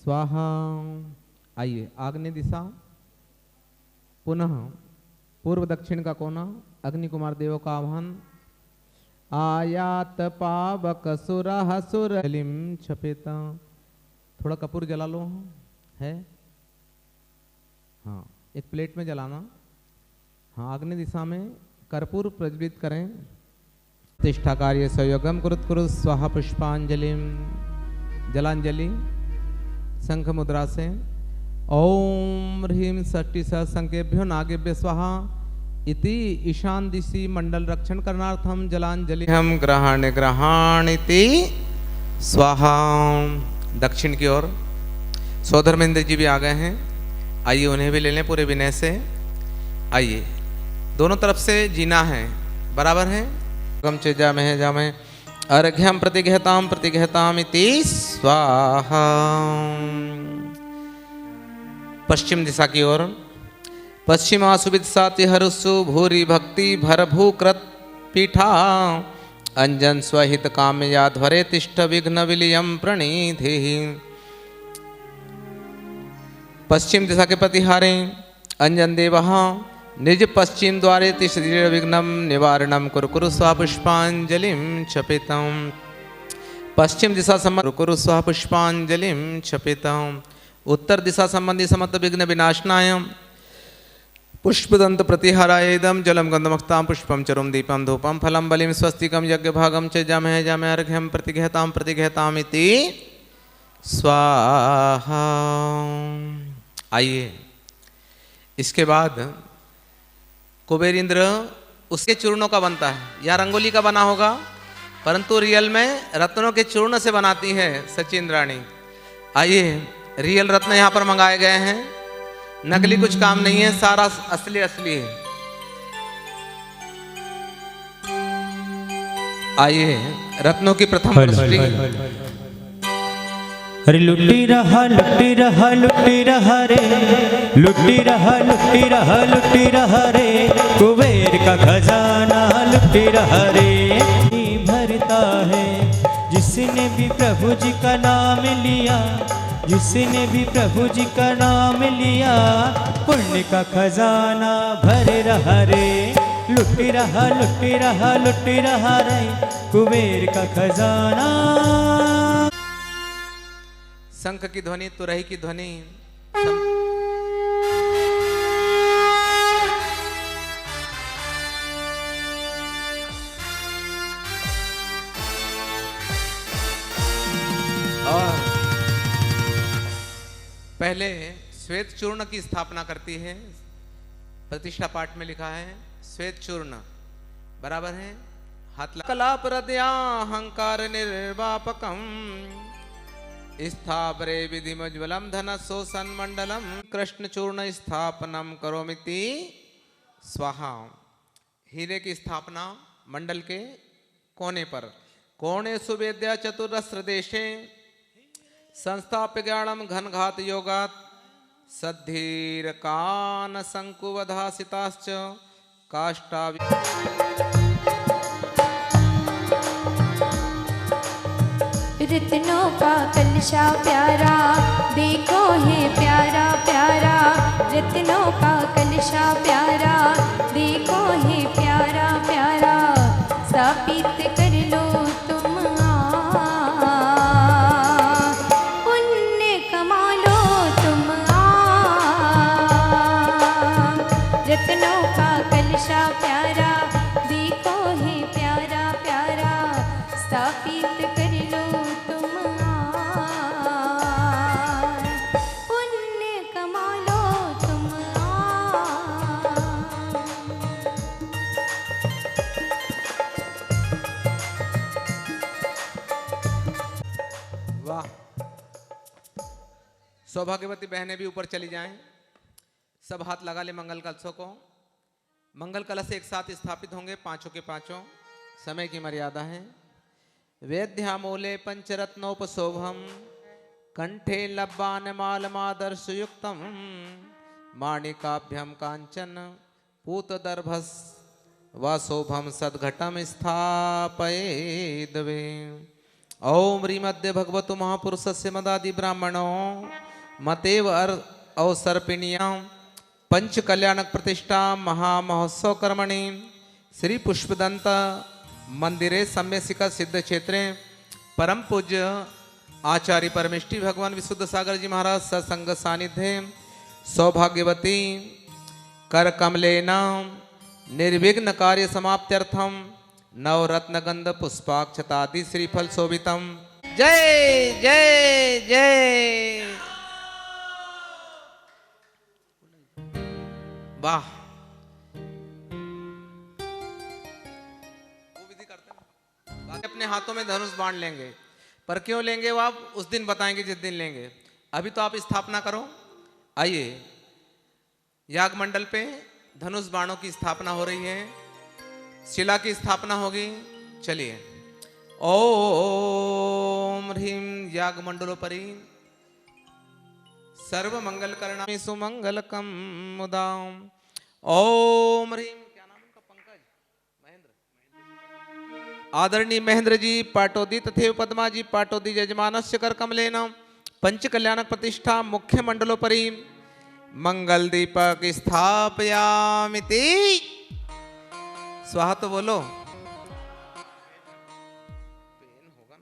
स्वाहा। आइए आग्नेय दिशा पुनः पूर्व दक्षिण का कोना अग्नि कुमार देव का आह्वान आयात पावक सुरह सुरलिम छपेता। थोड़ा कपूर जला लो है, हाँ एक प्लेट में जलाना। हाँ आग्नेय दिशा में कर्पूर प्रज्वलित करें। प्रतिष्ठा कार्य संयोगम कुरुत कुरुत स्वाहा पुष्पांजलिं जलांजलि शंख मुद्रा से ओम ह्रीं षष्ठी संकेभ्यो नागेभ्य स्वाहा इति ईशान दिशि मंडल रक्षण करणार्थम जलांजलि हम ग्रहण ग्रहणिति स्वाहा। दक्षिण की ओर सौधर्मेंद्र जी भी आ गए हैं, आइए उन्हें भी ले लें पूरे विनय से। आइए दोनों तरफ से जीना है, बराबर है। गम च जामहे जामहे अर्घ्यम प्रतिगहताम इति स्वाहा। पश्चिम दिशा की ओर पश्चिमासु विदिशाति हरसु भूरि भक्ति भरभूकृत पीठा अंजन स्वहित कामया ध्वरे तिष्ठ विघ्न विलियम प्रणीधि। पश्चिम दिशा के प्रतिहारे अंजन देवः निज पश्चिम द्वारे तिष्ठ विघ्नम निवारणम कुरु कुरु स्वाहा पुष्पांजलिं क्षपेतम्। पश्चिम दिशा संबंधी कुरु स्वाहा पुष्पांजलिं क्षपेतम्। उत्तर दिशा संबंधी समस्त विघ्न विनाशनाय पुष्पदंत प्रतिहाराय इदं जलं गन्धमक्षतां पुष्पं चरुं दीपं धूपं फलं बलिं स्वस्तिकं यज्ञभागं च जामहे जामहे अर्घ्यं प्रतिगहताम् इति स्वाहा। आइए इसके बाद कुबेर इंद्र उसके चूर्णों का बनता है या रंगोली का बना होगा, परंतु रियल में रत्नों के चूर्ण से बनाती है सचिंद्राणी। आइए रियल रत्न यहाँ पर मंगाए गए हैं, नकली कुछ काम नहीं है, सारा असली असली है। आइए रत्नों की प्रथम दृष्टि। अरे लुटी रहा रे, लुटी रहा रे, कुबेर का खजाना लुटी रहा रे। भरता है जिसने भी प्रभु जी का नाम लिया, जिसने भी प्रभु जी का नाम लिया, पुण्य का खजाना भर रहा रे। लुटी रहा रे, कुबेर का खजाना। शंख की ध्वनि, तुरही की ध्वनि, और पहले श्वेत चूर्ण की स्थापना करती है। प्रतिष्ठा पाठ में लिखा है श्वेत चूर्ण, बराबर है। हाथ कला प्रद्या अहंकार निर्वापकम स्थापरे विधिमुज्ज्वलं धनस्सो सन्मण्डलं कृष्णचूर्ण स्थापनम करोमिति स्वाहा। हीरे की स्थापना मंडल के कोने पर। कोणे सुवेद्या चतुरस्र देशे संस्थाप्य ज्ञानम घनघात योगात सद्धीर कान संकुवधासिताश्च काष्ठा। रत्नों का कलशा प्यारा देखो है प्यारा प्यारा, रत्नों का कलशा प्यारा देखो है प्यारा प्यारा, स्थापित कर लो तुम पुण्य कमा लो तुम रत्नों का कलशा प्यारा देखो है प्यारा प्यारा, स्थापित कर लो तुम पुण्य कमा लो तुम वाह। सौभाग्यवती बहनें भी ऊपर चली जाएं। सब हाथ लगा ले मंगल कलशों को। मंगल कलश एक साथ स्थापित होंगे, पांचों के पांचों। समय की मर्यादा है। वेद्यामूले पंचरत्नोपशोभम कंठे लब्बानमालमादर्शयुक्तम माणिकाभ्यम कांचन पूतदर्भस वाशोभम सद्घटम स्थापयेदवे। ओम श्रीमद्य भगवतो महापुरुषस्य मदादि ब्राह्मणो मतेव अवसर्पिणीयां पंच कल्याणक प्रतिष्ठा महामहोत्सव कर्मणि श्री पुष्पदंत मंदिरे सम्यसिका सिद्ध क्षेत्रे परम पूज्य आचार्य परमेष्टि भगवान विशुद्ध सागर जी महाराज सत्संग सानिध्य सौभाग्यवती कर कमलेन निर्विघ्न कार्य समाप्त्यर्थम नवरत्न गंध पुष्पाक्षतादि श्रीफल शोभितम। जय जय जय। वाह। अपने हाथों में धनुष बाण लेंगे, पर क्यों लेंगे वो आप उस दिन बताएंगे जिस दिन लेंगे। अभी तो आप स्थापना करो। आइए, याग मंडल पे धनुष बाणों की स्थापना हो रही है, शिला की स्थापना होगी। चलिए। ओम ह्रीं याग मंडलोपरि सर्व मंगल करणामि सुमंगलकम मुदाम। ओम ह्रीं, क्या नाम उनका, पंकज महेंद्र, आदरणीय महेंद्र जी पाटोदी तथैव पद्मा जी पाटोदी यजमानस्य कर कमलेन पंच कल्याणक प्रतिष्ठा मुख्य मंडलोपरि मंगल दीपक स्थापयामिति। स्वाहा तो बोलो। पेन होगा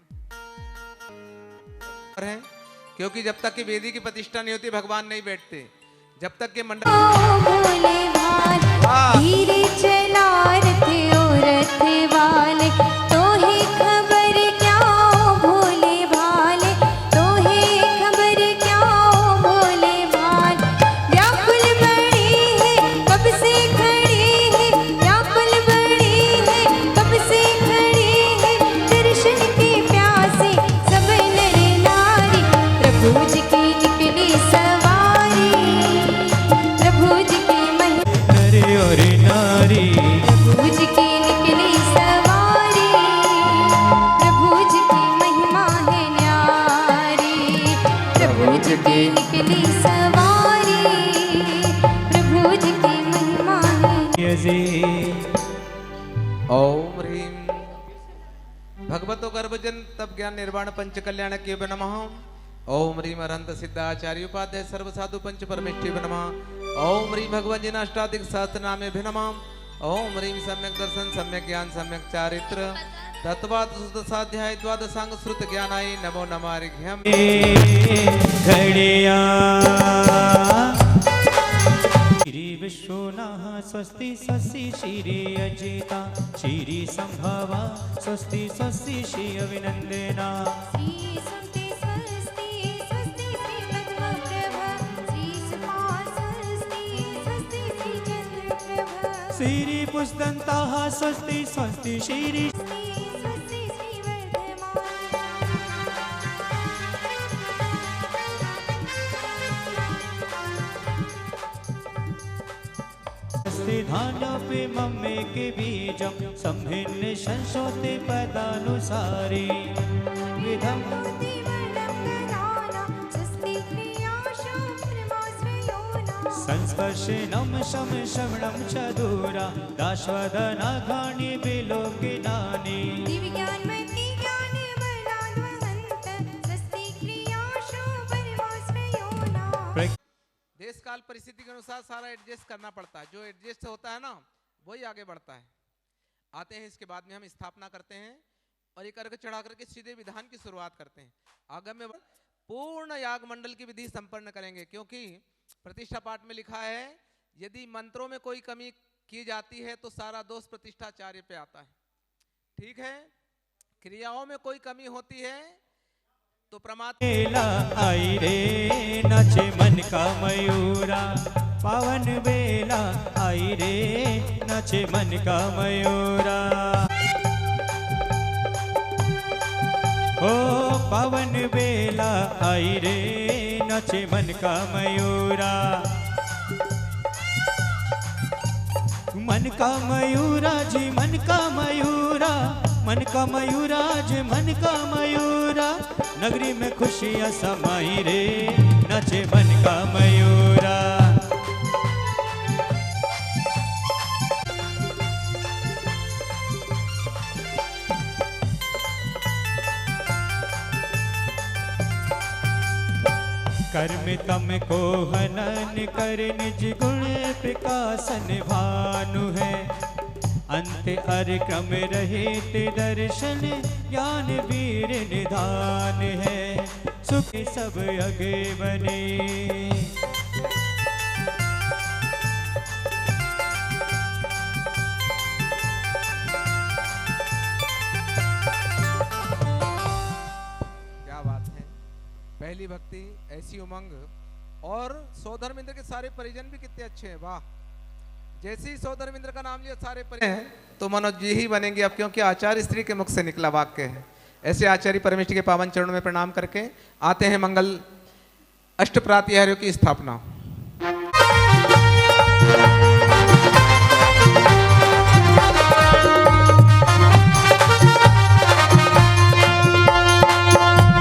ना, क्योंकि जब तक की वेदी की प्रतिष्ठा नहीं होती भगवान नहीं बैठते। जब तक के मंडल भोले भाल धीरे चला रथ ओ रथ वाले, तो ही खबर क्या भोले भाले, तो ही खबर क्या भोले भाल। व्याकुल बड़ी है कब से खड़ी है, व्याकुल बड़ी है कब से खड़ी है, दर्शन के प्यासे सब नर नारी, प्रभु जी की निकली सवारी, प्रभु जी की नर और नारी, प्रभु जी की निकली सवारी, प्रभु जी की महिमा है न्यारी, प्रभु जी की निकली सवारी, प्रभु जी की महिमा है। यजे ओम ह्रीं भगवतो गर्भजन तप ज्ञान निर्वाण पंच कल्याण के नमः। ओम ह्रीं अरहंत सिद्धाचार्य उपाध्याय सर्व साधु पंच परमेष्टि नमः। ओम ह्रीं भगवान जी अष्टाधिक सहस्त्र नामे नमः। ओम ह्रीं सम्यक दर्शन सम्यक ज्ञान सम्यक चारित्र तत्वात् सुध साध्याय द्वादशांग श्रुत ज्ञानाय नमो नमार्घ्यम्। घड़िया श्री विश्वनाः स्वस्ति स्वस्ति श्री अजिता श्री संभवा स्वस्ति स्वस्ति श्री अभिनंदना। श्री सुमति स्वस्ति स्वस्ति श्री पद्मप्रभा, श्री सुमा स्वस्ति स्वस्ति श्री चंद्रप्रभा, श्री पुष्पदंताः स्वस्ति स्वस्ति श्री स्वस्ति स्वस्ति श्री वर्धमान। विधानोऽपि मम्मेके बीजं संभिन्ने संशोते पदानुसारे विधं संस्पर्शेनं शम श्रवणं च दूरा दाश्वदनाघानि विलोकिनानि देश काल परिस्थिति के अनुसार सारा एडजस्ट करना पड़ता है। जो एडजस्ट होता है ना वही आगे बढ़ता है। आते हैं इसके बाद में हम स्थापना करते हैं और एक अर्घ चढ़ा करके सीधे विधान की शुरुआत करते हैं। आगम्य पूर्ण याग मंडल की विधि संपन्न करेंगे, क्योंकि प्रतिष्ठा पाठ में लिखा है यदि मंत्रों में कोई कमी की जाती है तो सारा दोष प्रतिष्ठाचार्य पे आता है। ठीक है, क्रियाओं में कोई कमी होती है तो बेला आई रे नाचे मन का मयूरा, पावन बेला आई रे नाचे मन का मयूरा। ओ पावन बेला आई रे नाचे मन का मयूरा, मन का मयूरा जी मन का मयूरा, मन का मयूरा जी मन का मयूरा, नगरी में खुशियाँ समाई रे नाचे मन का मयूरा। कर्म तम को हनन कर निज गुण प्रकाशन भानु है, अंत अर क्रम रहित दर्शन ज्ञान वीर निधान है, सुख सब अगे बने। क्या बात है, पहली भक्ति ऐसी उमंग, और सौधर्मेंद्र के सारे परिजन भी कितने अच्छे हैं। वाह, जैसे ही सौधर्मेंद्र का नाम लिया सारे परिजन तो मनोज जी ही बनेंगे अब, क्योंकि आचार्य स्त्री के मुख से निकला वाक्य है। ऐसे आचार्य परमेष्ठी के पावन चरणों में प्रणाम करके आते हैं मंगल अष्ट प्रातिहार्यों की स्थापना।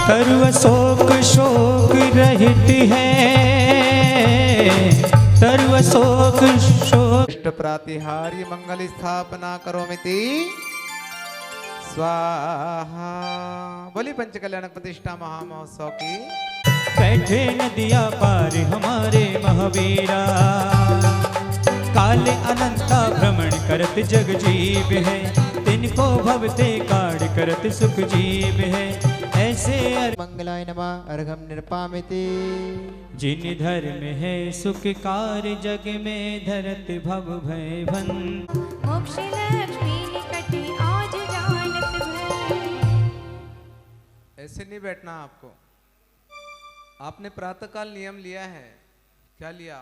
सर्व शोक शोक रहित है, सर्व शोक शोक। अष्ट प्रातिहार्य मंगल स्थापना करो मिति स्वाहा। बोली पंच कल्याणक प्रतिष्ठा महामहोत्सव की। बैठे नदिया पार हमारे महावीरा, काले अनंता भ्रमण करत जग जीव है, तिनको भवते काढ़ करत सुख जीव है। ऐसे मंगलाय नमः अर्घम निर्पामिति। जिन धर्म है सुख कार्य जग में धरत भव भय भन, मोक्ष लक्ष्मी निकट आज जानत भय। ऐसे नहीं बैठना आपको। आपने प्रातःकाल नियम लिया है। क्या लिया?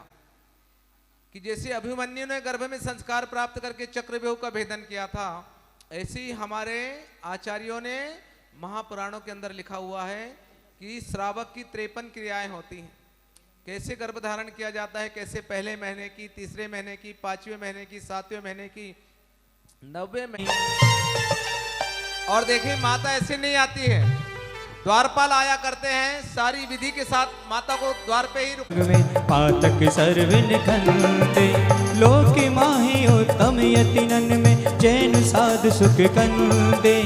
कि जैसे अभिमन्यु ने गर्भ में संस्कार प्राप्त करके चक्रव्यूह का भेदन किया था, ऐसे ही हमारे आचार्यों ने महापुराणों के अंदर लिखा हुआ है कि श्रावक की 53 क्रियाएं होती हैं। कैसे गर्भ धारण किया जाता है, कैसे पहले महीने की, तीसरे महीने की, 5वें महीने की, 7वें महीने की, 9वें महीने। और देखिए माता ऐसे नहीं आती है, द्वारपाल आया करते हैं, सारी विधि के साथ माता को द्वार पे ही पातक सर्विन खंते, लोक माहि उत्तम यतिनन में जैन साध सुख कंदे।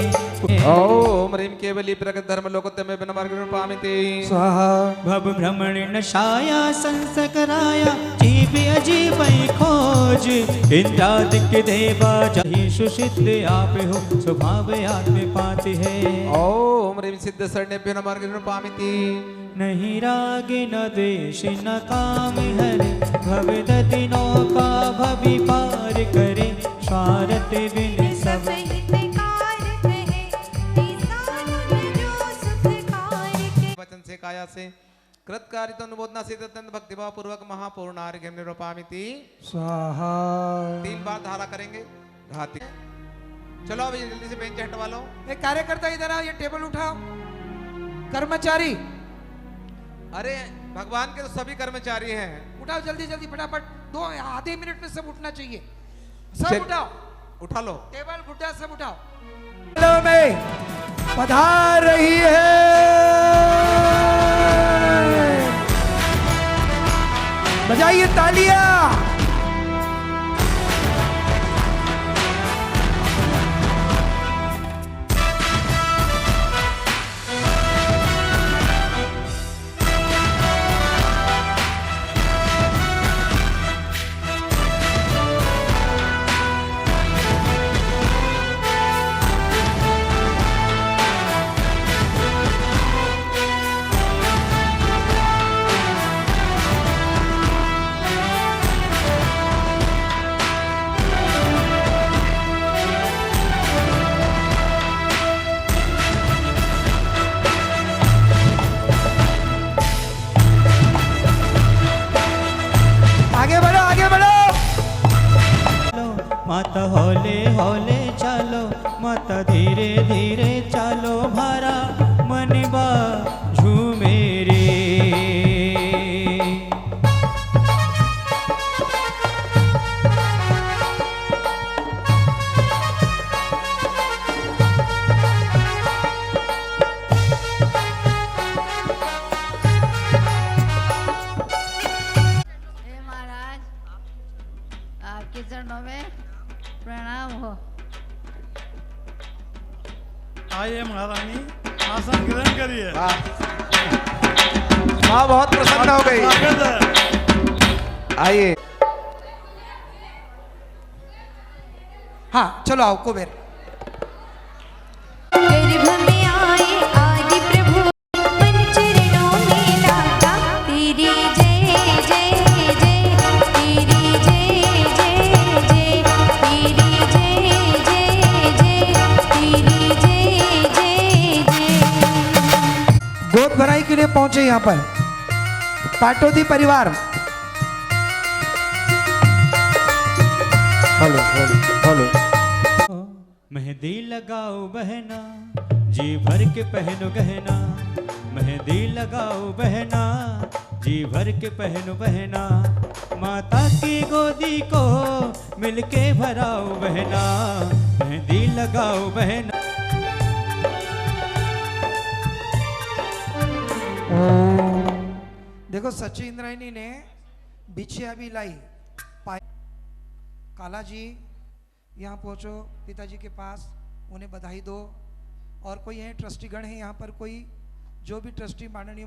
ओम ह्रीं केवली प्रगत धर्म लोकोत्तमे बिनमार्गं पामिते स्वाहा। भव भ्रमण नशाया संसकराया, जीव अजीब खोज, इंद्रादिक देवा जहि सुसिद्ध आप हो, स्वभाव आत्म पाते है। ओम ह्रीं सिद्ध शरण्येभ्यो नमः मार्गं पामिते। नहीं राग न द्वेष न काम हरे, भवदति नौका भवि पार करे, स्वार्थ बिन सब वचन से काया से कृतकारित अनुमोदना से अत्यंत भक्तिभाव पूर्वक महापूर्णार्घ्यं निरूपामिति स्वाहा। 3 बार धारा करेंगे घाती। चलो अभी जल्दी से बेंच हटवा लो। एक कार्यकर्ता इधर आओ, ये टेबल उठाओ। कर्मचारी अरे भगवान के तो सभी कर्मचारी हैं। उठाओ जल्दी जल्दी फटाफट, 2 आधे मिनट में सब उठना चाहिए। सब चल- उठाओ, उठा लो। टेबल गुड्डा सब उठाओ। में पधार रही है, बजाइए तालियां। आगे बढ़ो, आगे बढ़ो। माता हौले हौले चलो, माता धीरे धीरे चलो, भरा मनबा झूमे रे। हे महाराज, आपके चरणों में प्रणाम हो। आइए महारानी, आसन ग्रहण करिए। माँ बहुत प्रसन्न हो गई। स्वागत है। आइए। हाँ चलो आओ कुबेर। गर्भ में आए आदि प्रभु, मन चरणों में लाता, तेरी जय जय जय, तेरी जय जय जय, तेरी जय जय जय, तेरी जय जय जय। गोद भराई के लिए पहुंचे यहाँ पर पाटोदी परिवार। Hello hello hello. मेहंदी लगाओ बहना, जी भर के पहनो गहना। मेहंदी लगाओ बहना, जी भर के पहनो बहना। माता की गोदी को मिलके भराओ बहना, मेहंदी लगाओ बहना। देखो सची इंद्रायणी ने बिछिया भी लाई। काला जी यहाँ पहुँचो पिताजी के पास, उन्हें बधाई दो। और कोई है ट्रस्टी गण है यहाँ पर, कोई जो भी ट्रस्टी माननीय